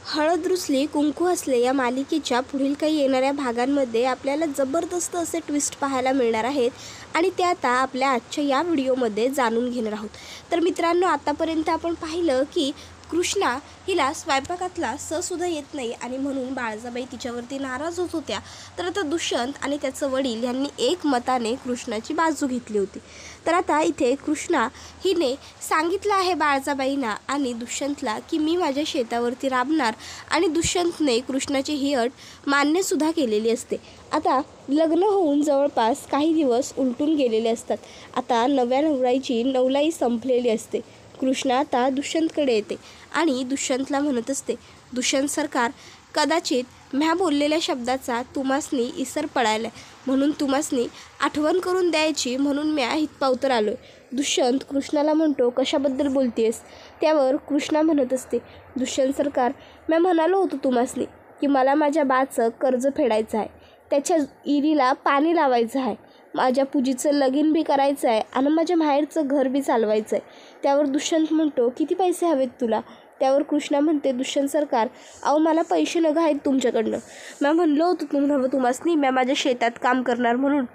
हळद रुसली कुंकू हसले या मालिकेच्या पुढील काही येणाऱ्या भागांमध्ये आपल्याला जबरदस्त असे ट्विस्ट पाहायला मिळणार आहेत आणि ते आता आपल्या आजच्या या व्हिडिओमध्ये जाणून घेणार आहोत. तर मित्रांनो, आतापर्यंत आपण पाहिलं की कृष्णा हिला स्वयंपाकातला सुद्धा येत नाही आणि म्हणून बाळजाबाई तिच्यावरती नाराज होत होत्या. तर आता दुष्यंत आणि त्याचं वडील यांनी एकमताने कृष्णाची बाजू घेतली होती. तर आता इथे कृष्णा हिने सांगितलं आहे बाळजाबाईंना आणि दुष्यंतला की मी माझ्या शेतावरती राबणार आणि दुष्यंतने कृष्णाची ही अट मान्यसुद्धा केलेली असते. आता लग्न होऊन जवळपास काही दिवस उलटून गेलेले असतात. आता नव्या नवराईची नवलाई संपलेली असते. कृष्णा आता दुष्यंतकडे येते आणि दुष्यंतला म्हणत असते, दुष्यंत सरकार, कदाचित म्या बोललेल्या शब्दाचा तुम्हासनी इसर पडायला म्हणून तुम्हासनी आठवण करून द्यायची म्हणून म्या हितपावतर आलोय. दुष्यंत कृष्णाला म्हणतो, कशाबद्दल बोलतेस? त्यावर कृष्णा म्हणत असते, दुष्यंत सरकार, म्या म्हणालो होतो तुम्हासनी की मला माझ्या बाचं कर्ज फेडायचं आहे, त्याच्या इरीला पाणी लावायचं आहे, माझ्या पूजीचं लगीन बी करायचं आहे आणि माझ्या माहेरचं घर बी चालवायचं आहे. त्यावर दुष्यंत म्हणतो, किती पैसे हवेत तुला? त्यावर कृष्णा म्हणते, दुष्यंत सरकार, अहो मला पैसे नग आहेत तुमच्याकडनं. म्या म्हणलो होतं तुम्हासनी म्या माझ्या शेतात काम करणार म्हणून.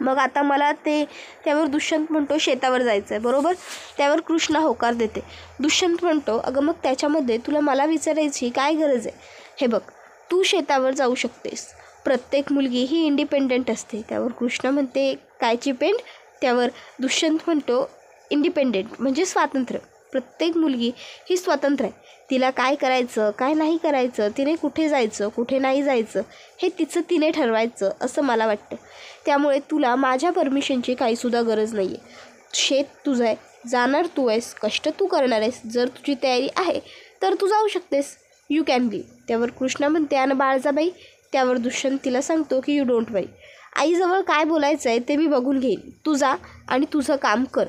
मग आता मला त्यावर दुष्यंत म्हणतो, शेतावर जायचं आहे बरोबर? त्यावर कृष्णा होकार देते. दुष्यंत म्हणतो, अगं मग त्याच्यामध्ये तुला मला विचारायची काय गरज आहे? हे बघ, तू शेतावर जाऊ शकतेस, प्रत्येक मुलगी ही इंडिपेंडंट असते. त्यावर कृष्णा म्हणते, कायची पेंड? त्यावर दुष्यंत म्हणतो, इंडिपेंडेंट म्हणजे स्वातंत्र्य. प्रत्येक मुलगी ही स्वतंत्र आहे. तिला काय करायचं काय नाही करायचं, तिने कुठे जायचं कुठे नाही जायचं हे तिने ठरवायचं असं मला वाटतं. त्यामुळे तुला माझ्या परमिशनची काहीसुद्धा गरज नाही आहे. शेत तुझं आहे, जाणार तू आहेस, कष्ट तू करणार आहेस. जर तुझी तयारी आहे तर तू जाऊ शकतेस, यू कॅन बी. त्यावर कृष्णा म्हणते, आणि बाळजाबाई? त्यावर दुष्यंत तिला सांगतो की यू डोंट वरी, आईजवळ काय बोलायचं आहे ते मी बघून घेईन, तू जा आणि तुझं काम कर.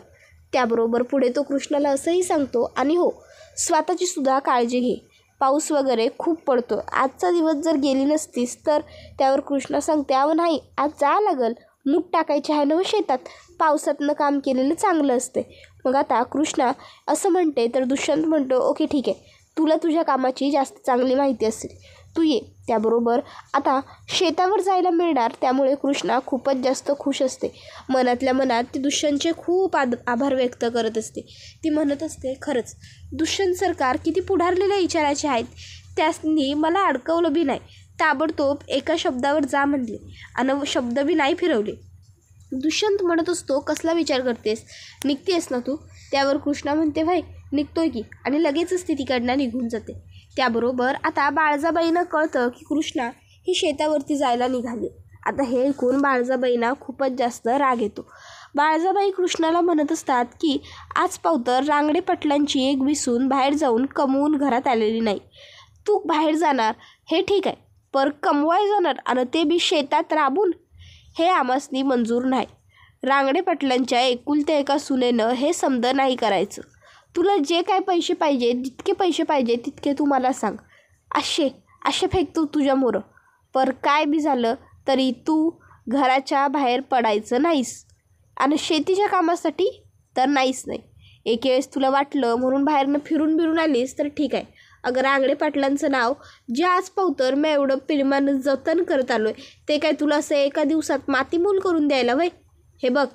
त्याबरोबर पुढे तो कृष्णाला असंही सांगतो, आणि हो, स्वतःची सुद्धा काळजी घे, पाऊस वगैरे खूप पडतो, आजचा दिवस जर गेली नसतीस तर. त्यावर कृष्णा सांगते, अहो नाही, आज जा लागल, मूठ टाकायची आहे ना शेतात, पावसातनं काम केलेलं चांगलं असते. मग आता कृष्णा असं म्हणते तर दुष्यंत म्हणतो, ओके ठीक आहे, तुला तुझ्या कामाची जास्त चांगली माहिती असेल, तू ये. त्याबरोबर आता शेतावर जायला मिळणार त्यामुळे कृष्णा खूपच जास्त खुश असते. मनातल्या मनात ती दुष्यंतचे खूप आभार व्यक्त करत असते. ती म्हणत असते, खरंच दुष्यंत सरकार किती पुढारलेल्या विचाराचे आहेत, त्यांनी मला अडकवलं बी नाही, ताबडतोब एका शब्दावर जा म्हणले आणि शब्द बी नाही फिरवले. दुष्यंत म्हणत असतो, कसला विचार करतेस, निघतेस ना तू? त्यावर कृष्णा म्हणते, भाई निघतोय की, आणि लगेचच ती तिकडनं निघून जाते. त्याबरोबर आता बाळजाबाईंना कळतं की कृष्णा ही शेतावरती जायला निघाली. आता हे ऐकून बाळजाबाईंना खूपच जास्त राग येतो. बाळजाबाई कृष्णाला म्हणत असतात की आज पावतर रांगडे पटलांची एक विसून बाहेर जाऊन कमवून घरात आलेली नाही. तू बाहेर जाणार हे ठीक आहे, पर कमवाय जाणार आणि ते बी शेतात राबून, हे आमासनी मंजूर नाही. रांगडे पटलांच्या एकुलत्या एका सुनेनं हे समज नाही करायचं. तुला जे काय पैसे पाहिजे, जितके पैसे पाहिजे तितके तू मला सांग, असे फेकतो तुझ्या मोरं, पर काय बी झालं तरी तू घराच्या बाहेर पडायचं नाहीस आणि शेतीच्या कामासाठी तर नाहीच नाही. एक वेळेस तुला वाटलं म्हणून बाहेरनं फिरून आलीस तर ठीक आहे. अगं रांगडे पाटलांचं नाव जे आज पावतर मी एवढं प्रेमानं जतन करत आलो आहे, ते काय तुला असं एका दिवसात मातीमोल करून द्यायला वय? हे बघ,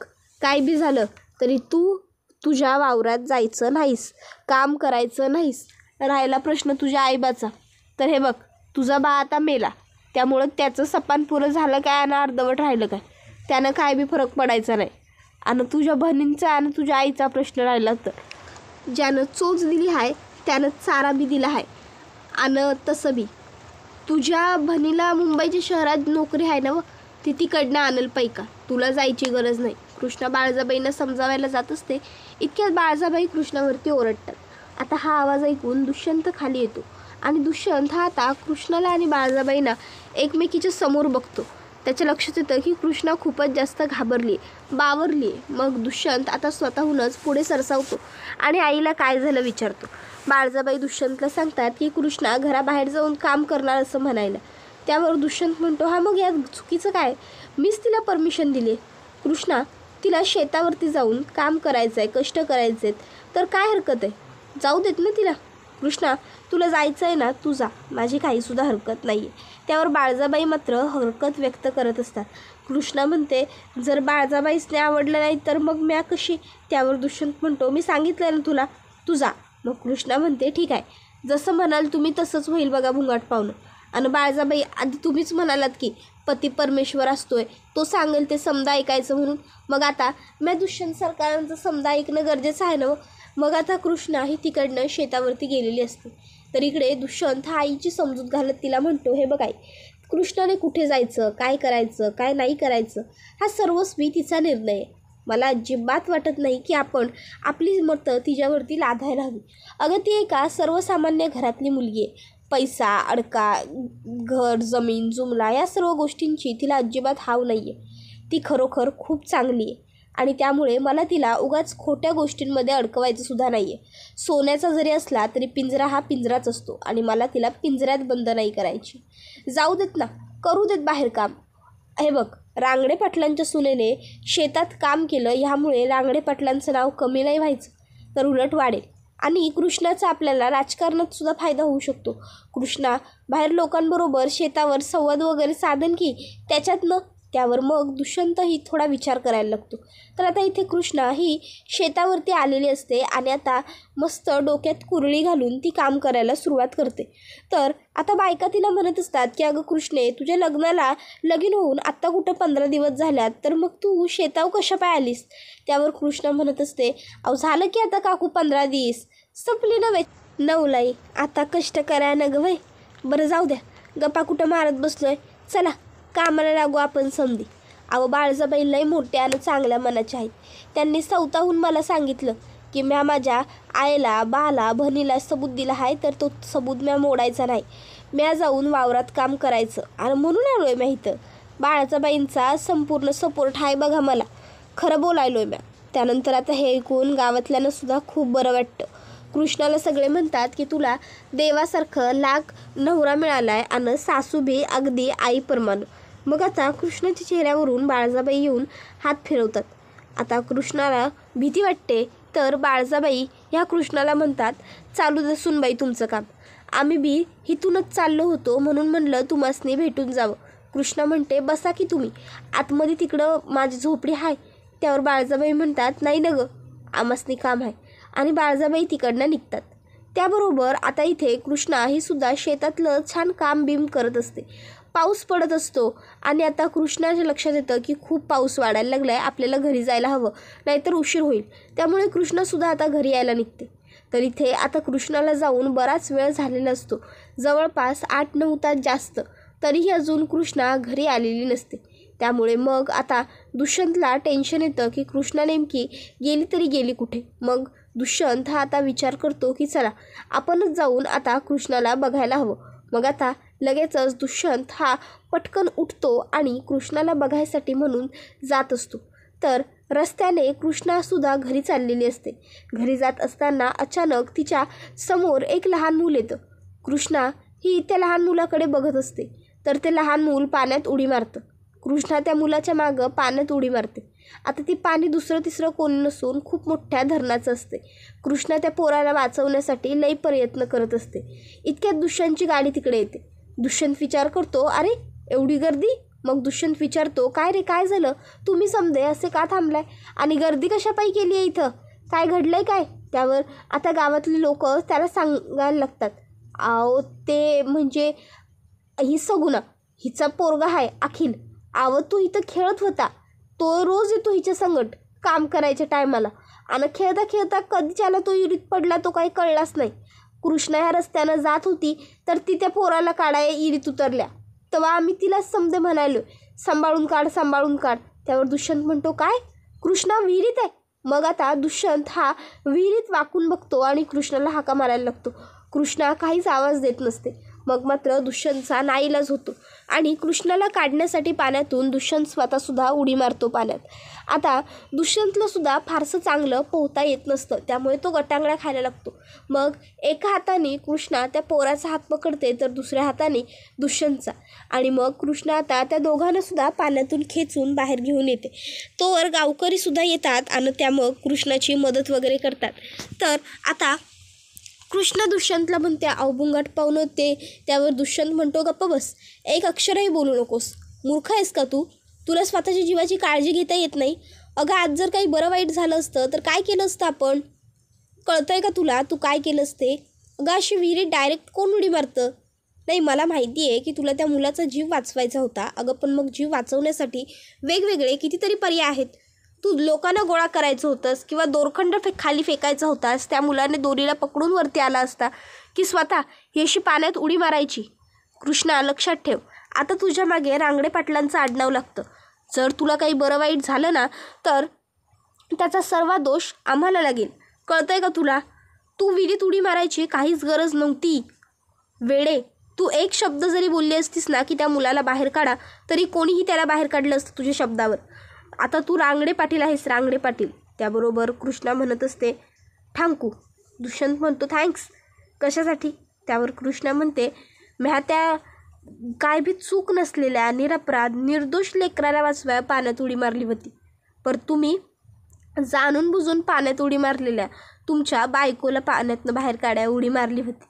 काय बी झालं तरी तू तुझ्या वावरात जायचं नाहीस, काम करायचं नाहीस. राहिला प्रश्न तुझ्या आईबाचा, तर हे बघ, तुझा बा आता मेला, त्यामुळं त्याचं सपान पुरं झालं काय आणि अर्धवट राहिलं काय, त्यानं काय बी फरक पडायचा नाही. आणि तुझ्या बहिणींचा आणि तुझ्या आईचा प्रश्न राहिला तर ज्यानं चोच दिली आहे त्यानं चारा बी दिला आहे. आणि तसं बी तुझ्या बहिणीला मुंबईच्या शहरात नोकरी आहे ना, व ती तिकडनं आणल पैका, तुला जायची गरज नाही. कृष्णा बाळजाबाईंना समजावायला जात असते, इतक्यात बाळजाबाई कृष्णावरती ओरडतात. आता हा आवाज ऐकून दुष्यंत खाली येतो आणि दुष्यंत हा आता कृष्णाला आणि बाळजाबाईंना एकमेकीच्या समोर बघतो. त्याच्या लक्षात येतं की कृष्णा खूपच जास्त बावरली आहे. मग दुष्यंत आता स्वतःहूनच पुढे सरसावतो आणि आईला काय झालं विचारतो. बाळजाबाई दुष्यंतला सांगतात की कृष्णा घराबाहेर जाऊन काम करणार असं म्हणायला. त्यावर दुष्यंत म्हणतो, हा मग यात चुकीचं काय, मीच तिला परमिशन दिली आहे. कृष्णा, तिला शेतावरती जाऊन काम करायचं आहे, कष्ट करायचे आहेत, तर काय हरकत आहे, जाऊ देत ना तिला. कृष्णा, तुला जायचं आहे ना, तू जा, माझी काहीसुद्धा हरकत नाही आहे. त्यावर बाळजाबाई मात्र हरकत व्यक्त करत असतात. कृष्णा म्हणते, जर बाळजाबाईसने आवडलं नाही तर मग म्या कशी? त्यावर दुष्यंत म्हणतो, मी सांगितलं ना तुला, तू जा. मग कृष्णा म्हणते, ठीक आहे, जसं म्हणाल तुम्ही तसंच होईल बघा भुंगाट पाहुणं. आणि बाळजाबाई, आधी तुम्हीच म्हणालात की पती परमेश्वर असतोय, तो सांगेल ते समजा ऐकायचं म्हणून. मग आता मी दुष्यंत सरकारांचं समजा ऐकणं गरजेचं आहे ना. मग आता कृष्णा ही तिकडनं शेतावरती गेलेली असते. तर इकडे दुष्यंत हा आईची समजूत घालत तिला म्हणतो, हे बघ आई, कृष्णाने कुठे जायचं, काय करायचं, काय नाही करायचं, हा सर्वस्वी तिचा निर्णय आहे. मला अजिबात वाटत नाही की आपण आपली मतं तिच्यावरती लादायला हवी. अगं, ती एका सर्वसामान्य घरातली मुलगी आहे. पैसा, अडका, घर, जमीन, जुमला या सर्व गोष्टींची तिला अजिबात हाव नाही आहे. ती खरोखर खूप चांगली आहे आणि त्यामुळे मला तिला उगाच खोट्या गोष्टींमध्ये अडकवायचं सुद्धा नाही आहे. सोन्याचा जरी असला तरी पिंजरा हा पिंजराच असतो आणि मला तिला पिंजऱ्यात बंद नाही करायची. जाऊ देत ना, करू देत बाहेर काम. हे बघ, रांगडे पाटलांच्या सुनेने शेतात काम केलं, ह्यामुळे रांगडे पाटलांचं नाव कमी नाही व्हायचं, तर उलट वाढेल. आणि कृष्णाचा आपल्याला राजकारणात सुद्धा फायदा होऊ शकतो. कृष्णा बाहेर लोकांबरोबर शेतावर संवाद वगैरे साधन की त्याच्यातनं. त्यावर मग दुष्यंतही थोडा विचार करायला लागतो. तर आता इथे कृष्णा ही शेतावरती आलेली असते आणि आता मस्त डोक्यात कुरळी घालून ती काम करायला सुरुवात करते. तर आता बायका तिला म्हणत असतात की अगं कृष्णे, तुझ्या लग्नाला लगीन होऊन आत्ता कुठं 15 दिवस झाल्यात, तर मग तू शेताव कशा पाय आलीस? त्यावर कृष्णा म्हणत असते, अहो झालं की आता काकू 15 दिवस, संपली नव्हे नवलाई, आता कष्ट कराय न ग वय. बरं जाऊ द्या, गप्पा कुठं मारत बसलोय, चला कामाला लागू आपण समधी. अहो बाळजाबाई लई मोठ्या आणि चांगल्या मनाच्या आहेत. त्यांनी स्वतःहून मला सांगितलं की म्या माझ्या आईला, बाला, बहिणीला सबूत दिला आहे, तर तो सबूत म्या मोडायचा नाही. म्या जाऊन वावरात काम करायचं आणि म्हणून आलो आहे म्या इथं. बाळजाबाईंचा संपूर्ण सपोर्ट आहे बघा मला, खरं बोलायलो आहे म्या. त्यानंतर आता हे ऐकून गावातल्यांना सुद्धा खूप बरं वाटतं. कृष्णाला सगळे म्हणतात की तुला देवासारखं लाख नवरा मिळाला आहे आणि सासू बी अगदी आईप्रमाणे. मग आता कृष्णाच्या चेहऱ्यावरून बाळजाबाई येऊन हात फिरवतात. आता कृष्णाला भीती वाटते, तर बाळजाबाई ह्या कृष्णाला म्हणतात, चालू दे सुनबाई तुमचं काम, आम्ही बी इथूनच चाललो होतो म्हणून म्हणलं तुम्हासनी भेटून जावं. कृष्णा म्हणते, बसा की तुम्ही, आतमध्ये तिकडं माझी झोपडी आहे. त्यावर बाळजाबाई म्हणतात, नाही न गं, आम्हासनी काम आहे. आणि बाळजाबाई तिकडनं निघतात. त्याबरोबर आता इथे कृष्णा ही सुद्धा शेतातलं छान काम बीम करत असते. पाऊस पडत असतो आणि आता कृष्णाच्या लक्षात येतं की खूप पाऊस वाढायला लागला आहे, आपल्याला घरी जायला हवं, नाहीतर उशीर होईल. त्यामुळे कृष्णासुद्धा आता घरी यायला निघते. तर इथे आता कृष्णाला जाऊन बराच वेळ झालेला असतो, जवळपास 8-9 तास जास्त. तरीही अजून कृष्णा घरी आलेली नसते. त्यामुळे मग आता दुष्यंतला टेन्शन येतं की कृष्णा नेमकी गेली तरी गेली कुठे. मग दुष्यंत हा आता विचार करतो की चला आपणच जाऊन आता कृष्णाला बघायला हवं. मग आता लगेचच दुष्यंत हा पटकन उठतो आणि कृष्णाला बघायसाठी म्हणून जात असतो. तर रस्त्याने कृष्णासुद्धा घरी चाललेली असते. घरी जात असताना अचानक तिच्या समोर एक लहान मूल येतं. कृष्णा ही त्या लहान मुलाकडे बघत असते, तर ते लहान मूल पाण्यात उडी मारतं. कृष्णा त्या मुलाच्या मागं पाण्यात उडी मारते. आता ती पाणी दुसरं तिसरं कोणी नसून खूप मोठ्या धरणाचं असते. कृष्णा त्या पोराला वाचवण्यासाठी लई प्रयत्न करत असते. इतक्यात दुष्यंतची गाडी तिकडे येते. दुष्यंत विचार करतो, अरे एवढी गर्दी? मग दुष्यंत विचारतो, काय रे, काय झालं, तुम्ही समजे असे का थांबलाय आणि गर्दी कशापायी केली आहे इथं, काय घडलंय काय? त्यावर आता गावातली लोक त्याला सांगायला लागतात, आहो ते म्हणजे ही सगुणा, हिचा पोरगा आहे अखिल, आव तो इथं खेळत होता, तो रोज येतो हिच्या संगट काम करायच्या टायमाला आणि खेळता खेळता कधीच्याला तो इरीत पडला तो काही कळलाच नाही. कृष्णा ह्या रस्त्यानं जात होती तर ती त्या पोराला काढाय इरीत उतरल्या, तेव्हा आम्ही तिला समजे म्हणालो, सांभाळून काढ सांभाळून काढ. त्यावर दुष्यंत म्हणतो, काय कृष्णा विहिरीत आहे? मग आता दुष्यंत हा विहिरीत वाकून बघतो आणि कृष्णाला हाका मारायला लागतो. कृष्णा काहीच आवाज देत नसते. मग मात्र दुष्यंतचा नाईलाज होतो आणि कृष्णाला काढण्यासाठी पाण्यातून दुष्यंत स्वतःसुद्धा उडी मारतो पाण्यात. आता दुष्यंतला सुद्धा फारसं चांगलं पोहता येत नसतं, त्यामुळे तो गटांगळ्या खायला लागतो. मग एका हाताने कृष्णा त्या पोराचा हात पकडते तर दुसऱ्या हाताने दुष्यंतचा, आणि मग कृष्णा आता त्या दोघांना सुद्धा पाण्यातून खेचून बाहेर घेऊन येते. तोवर गावकरी सुद्धा येतात आणि त्या मग कृष्णाची मदत वगैरे करतात. तर आता कृष्ण दुष्यंतला म्हणते अवबुंगाट पाहुणं ते. त्यावर दुष्यंत म्हणतो गप्प बस, एक अक्षरही बोलू नकोस. मूर्ख आहेस का तू? तुला स्वतःच्या जीवाची काळजी घेता येत नाही. अगं आज जर काही बरं वाईट झालं असतं तर काय केलं असतं आपण? कळतंय का तुला तू काय केलंस ते? अगं अशी विहिरीत डायरेक्ट कोण उडी मारतं? नाही, मला माहिती आहे की तुला त्या मुलाचा जीव वाचवायचा होता. अगं पण मग जीव वाचवण्यासाठी वेगवेगळे कितीतरी पर्याय आहेत. तू लोकांना गोळा करायचं होतंस किंवा दोरखंड खाली फेकायचा होतास. त्या मुलाने दोरीला पकडून वरती आला असता की स्वतः ही अशी पाण्यात उडी मारायची. कृष्णा लक्षात ठेव, आता तुझ्या मागे रांगडे पाटलांचं आडनाव लागतं. जर तुला काही बरं वाईट झालं ना तर त्याचा सर्व दोष आम्हाला लागेल. कळतंय का तुला? तू विहिरीत उडी मारायची काहीच गरज नव्हती. वेडे, तू एक शब्द जरी बोलली असतीस ना की त्या मुलाला बाहेर काढा, तरी कोणीही त्याला बाहेर काढलं असतं तुझ्या शब्दावर. आता तू रांगडे पाटील आहेस, रांगडे पाटील. त्याबरोबर कृष्णा म्हणत असते ठांकू. दुष्यंत म्हणतो थँक्स. कशासाठी? त्यावर कृष्णा म्हणते म्या त्या काय बी चूक नसलेल्या निरपराध निर्दोष लेकराला वाचवाय पाण्यात उडी मारली होती. पर तुम्ही जाणून बुजून पाण्यात उडी मारलेल्या तुमच्या बायकोला पाण्यातनं बाहेर काढाय उडी मारली होती.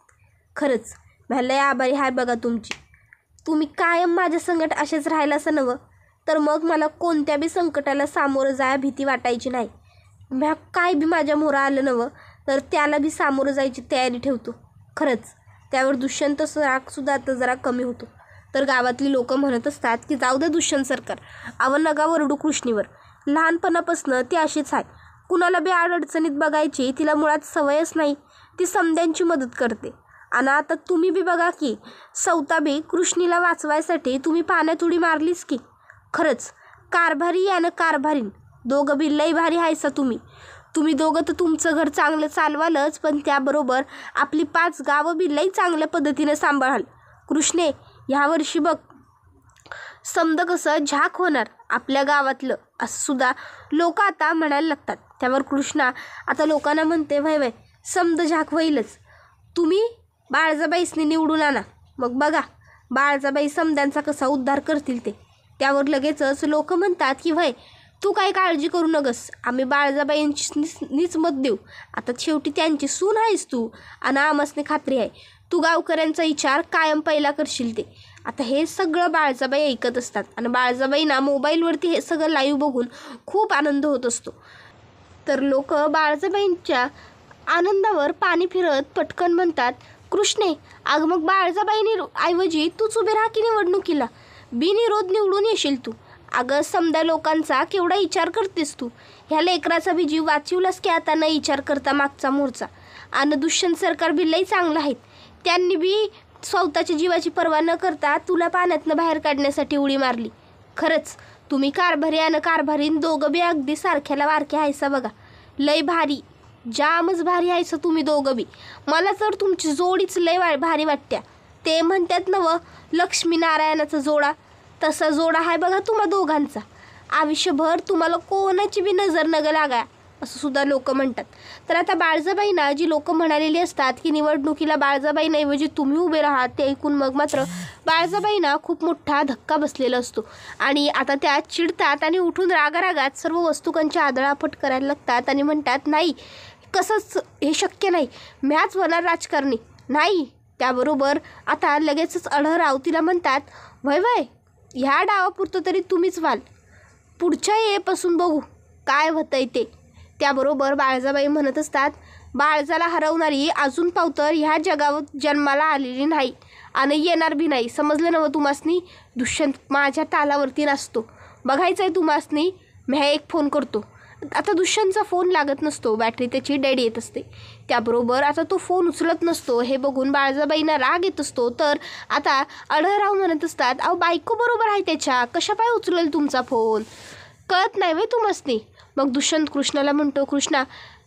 खरंच म्या लय आभारी हाय बघा तुमची. तुम्ही कायम माझ्या संकट असेच राहिला असं नवं तर मग मला कोणत्या बी संकटाला सामोरं जाया भीती वाटायची नाही. म्या काय बी माझ्या मोहरा आलं नवं तर त्याला बी सामोरं जायची तयारी ठेवतो. खरंच. त्यावर दुष्यंतचं रागसुद्धा आता जरा कमी होतो. तर गावातली लोक म्हणत असतात की जाऊ दे दुष्यंत सरकार, अवन नगा वरडू कृष्णीवर. लहानपणापासून ती अशीच आहे. कुणाला बी अडचणीत बघायची तिला मुळात सवयच नाही. ती समद्यांची मदत करते. आणि आता तुम्ही बी बघा की सवता बी कृष्णीला वाचवायसाठी तुम्ही पाण्यात उडी मारलीच की. खरंच कारभारी यानं कारभारीन दोघं बी लई भारी हायसा तुम्ही. तुम्ही दोघं तर तुमचं घर चांगलं चालवालच, पण त्याबरोबर आपली 5 गावं बी लई चांगल्या पद्धतीने सांभाळाल. कृष्णे, ह्यावर्षी बघ समद कसं झाक होणार आपल्या गावातलं असं सुद्धा लोक आता म्हणायला लागतात. त्यावर कृष्णा आता लोकांना म्हणते वय समद झाक होईलच. तुम्ही बाळजाबाईसनी निवडून आणा, मग बघा बाळजाबाई समद्यांचा कसा उद्धार करतील ते. त्यावर लगेचच लोक म्हणतात की वय तू काय काळजी करू नगस, आम्ही बाळजाबाईंनीच मत देऊ. आता शेवटी त्यांची सून आहेस तू आणि आमसने खात्री आहे तू गावकऱ्यांचा विचार कायम पहिला करशील ते. आता हे सगळं बाळजाबाई ऐकत असतात आणि बाळजाबाईंना मोबाईलवरती हे सगळं लाईव्ह बघून खूप आनंद होत असतो. तर लोक बाळजाबाईंच्या आनंदावर पाणी फिरत पटकन म्हणतात कृष्णे, अग मग बाळजाबाईंनी ऐवजी तूच उभे राहा की निवडणुकीला, बिनविरोध निवडून येशील तू. अगं समजा लोकांचा केवढा विचार करतेस तू. ह्या लेकराचा बी जीव वाचवलास की आता न विचार करता मागचा मोर्चा. आणि दुष्यंत सरकार बी लई चांगलं आहेत. त्यांनी बी स्वतःच्या जीवाची पर्वा न करता तुला पाण्यातनं बाहेर काढण्यासाठी उडी मारली. खरंच तुम्ही कारभारी आणि कारभारीन दोघं बी अगदी सारख्याला वारखे हायसा बघा. लई भारी, जामच भारी हायसा तुम्ही दोघं बी. मला तर तुमची जोडीच लई भारी वाटत्या. ते म्हणतात नवं लक्ष्मीनारायणाचा जोडा, तसा जोडा आहे बघा तुम्हा दोघांचा. आयुष्यभर तुम्हाला कोणाची बी नजर नग लागा असं सुद्धा लोक म्हणतात. तर आता बाळजाबाईंना जी लोक म्हणालेली असतात की निवडणुकीला बाळजाबाईंऐवजी तुम्ही उभे राहा, ते ऐकून मग मात्र बाळजाबाईंना खूप मोठा धक्का बसलेला असतो. आणि आता त्या चिडतात आणि उठून रागारागात सर्व वस्तुकांची आदळापट करायला लागतात आणि म्हणतात नाही, कसंच हे शक्य नाही, म्याच होणार राजकारणी नाही. त्याबरोबर आता लगेचच अढळराव तिला म्हणतात वय ह्या डावापुरतं तरी तुम्हीच व्हाल, पुढच्या येपासून बघू काय होतंय ते. त्याबरोबर बाळजाबाई म्हणत असतात बाळजाला हरवणारी अजून पावतर ह्या जगावर जन्माला आलेली नाही आणि येणार बी नाही. समजलं नवं तुम्हासनी? दुष्यंत माझ्या तालावरती नसतो, बघायचं आहे तुम्हासनी. म्या एक फोन करतो. आता दुष्यंतचा फोन लागत नसतो, बॅटरी त्याची डेड येत असते. त्याबरोबर आता तो फोन उचलत नसतो. हे बघून बाळजाबाईंना राग येत असतो. तर आता अढळराव म्हणत असतात अहो बायको बरोबर आहे त्याच्या, कशा पाय उचलेल तुमचा फोन, कळत नाही वे तुम्हासनी. मग दुष्यंत कृष्णाला म्हणतो कृष्णा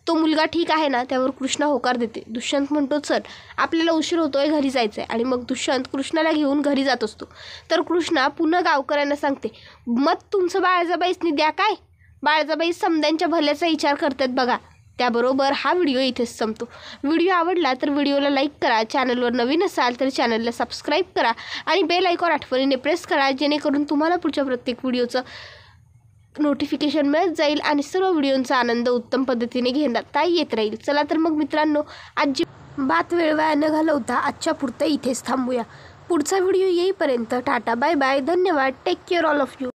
तो मुलगा ठीक आहे ना? त्यावर कृष्णा होकार देते. दुष्यंत म्हणतो चल आपल्याला उशीर होतोय, घरी जायचं आहे. आणि मग दुष्यंत कृष्णाला घेऊन घरी जात असतो. तर कृष्णा पुन्हा गावकऱ्यांना सांगते मत तुमचं बाळजाबाईसनी द्या काय, बाळजाबाई समद्यांच्या भल्याचा विचार करतात बघा. त्याबरोबर हा व्हिडिओ इथेच संपतो. व्हिडिओ आवडला तर व्हिडिओला लाईक करा, चॅनलवर नवीन असाल तर चॅनलला सबस्क्राईब करा आणि बेल आयकॉन आठवणीने प्रेस करा, जेणेकरून तुम्हाला पुढच्या प्रत्येक व्हिडिओचं नोटिफिकेशन मिळत जाईल आणि सर्व व्हिडिओंचा आनंद उत्तम पद्धतीने घेता येत राहील. चला तर मग मित्रांनो, बात वेळ वाया न घालवता आजच्या पुरतं इथेच थांबूया. पुढचा व्हिडिओ येईपर्यंत टाटा बाय बाय. धन्यवाद. Take care all of you.